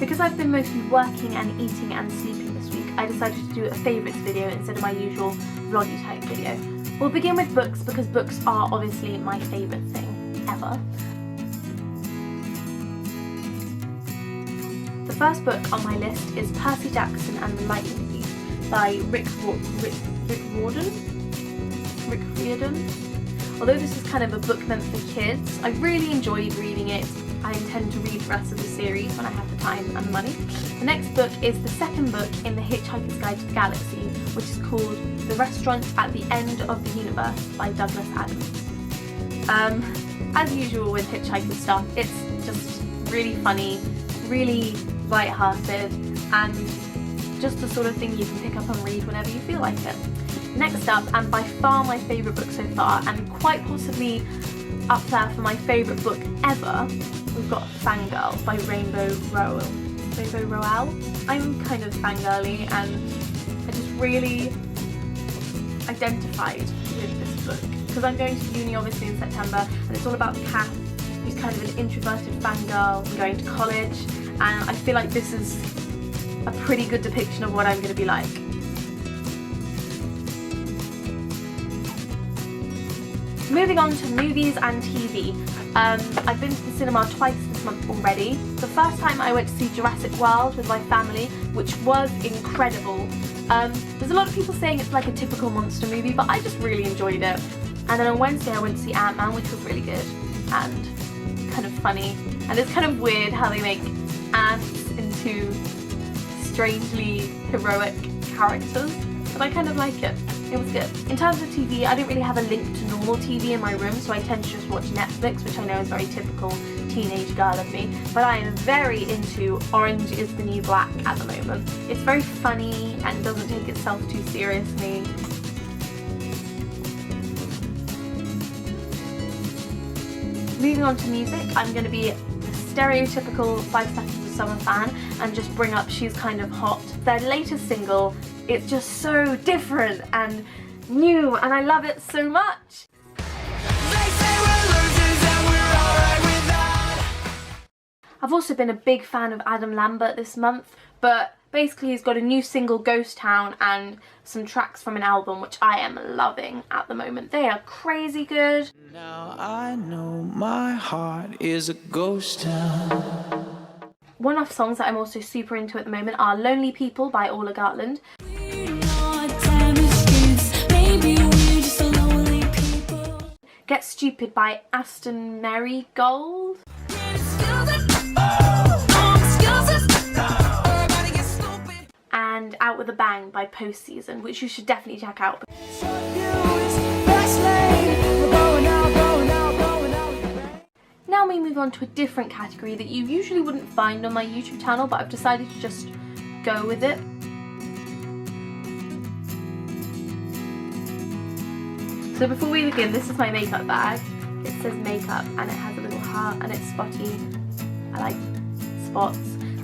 Because I've been mostly working and eating and sleeping this week, I decided to do a favourites video instead of my usual vloggy type video. We'll begin with books because books are obviously my favourite thing ever. The first book on my list is Percy Jackson and the Lightning Thief by Rick Riordan. Although this is kind of a book meant for kids, I really enjoyed reading it. I intend to read the rest of the series when I have the time and the money. The next book is the second book in the Hitchhiker's Guide to the Galaxy, which is called The Restaurant at the End of the Universe by Douglas Adams. As usual with Hitchhiker stuff, it's just really funny, really light-hearted, and just the sort of thing you can pick up and read whenever you feel like it. Next up, and by far my favourite book so far, and quite possibly up there for my favourite book ever, we've got Fangirl by Rainbow Rowell. I'm kind of fangirly and I just really identified with this book because I'm going to uni obviously in September, and it's all about Kat, who's kind of an introverted fangirl and going to college, and I feel like this is a pretty good depiction of what I'm going to be like. Moving on to movies and TV. I've been to the cinema twice this month already. The first time I went to see Jurassic World with my family, which was incredible. There's a lot of people saying it's like a typical monster movie, but I just really enjoyed it. And then on Wednesday I went to see Ant-Man, which was really good and kind of funny. And it's kind of weird how they make ants into strangely heroic characters, but I kind of like it. It was good. In terms of TV, I don't really have a link to normal TV in my room, so I tend to just watch Netflix, which I know is very typical teenage girl of me, but I am very into Orange is the New Black at the moment. It's very funny and doesn't take itself too seriously. Moving on to music, I'm going to be the stereotypical 5 Seconds of Summer fan and just bring up She's Kind of Hot. Their latest single, it's just so different and new and I love it so much. I've also been a big fan of Adam Lambert this month, but basically he's got a new single, Ghost Town, and some tracks from an album which I am loving at the moment. They are crazy good. Now I know my heart is a ghost town. One-off songs that I'm also super into at the moment are Lonely People by Orla Gartland. Get Stupid by Aston Marigold. And Out With A Bang by Postseason, which you should definitely check out. Now we move on to a different category that you usually wouldn't find on my YouTube channel, but I've decided to just go with it. So before we begin, this is my makeup bag. It says makeup and it has a little heart and it's spotty. I like spots.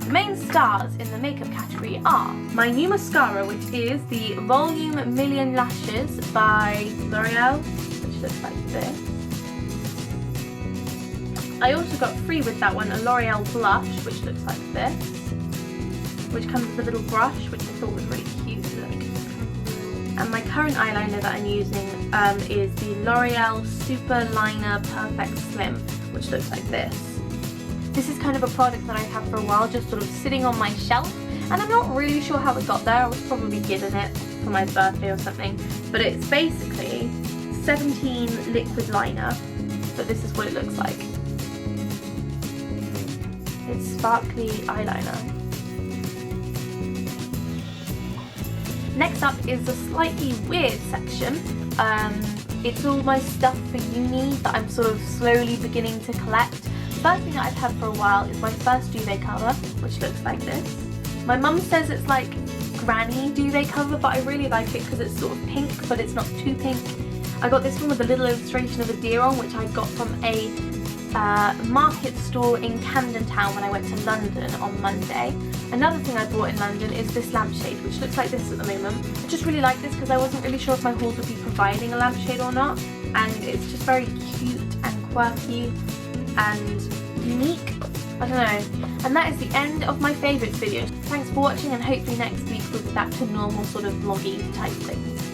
The main stars in the makeup category are my new mascara, which is the Volume Million Lashes by L'Oreal, which looks like this. I also got free with that one a L'Oreal blush, which looks like this, which comes with a little brush, which I thought was really cute. Look. And my current eyeliner that I'm using is the L'Oreal Super Liner Perfect Slim, which looks like this. This is kind of a product that I've had for a while, just sort of sitting on my shelf, and I'm not really sure how it got there. I was probably given it for my birthday or something, but it's basically 17 liquid liner, but this is what it looks like. It's sparkly eyeliner. Next up is a slightly weird section. It's all my stuff for uni that I'm sort of slowly beginning to collect. The first thing that I've had for a while is my first duvet cover, which looks like this. My mum says it's like granny duvet cover, but I really like it because it's sort of pink, but it's not too pink. I got this one with a little illustration of a deer on, which I got from a market store in Camden Town when I went to London on Monday. Another thing I bought in London is this lampshade, which looks like this at the moment. I just really like this because I wasn't really sure if my halls would be providing a lampshade or not, and it's just very cute and quirky and unique, I don't know. And that is the end of my favourites video. Thanks for watching, and hopefully next week we'll be back to normal sort of vloggy type things.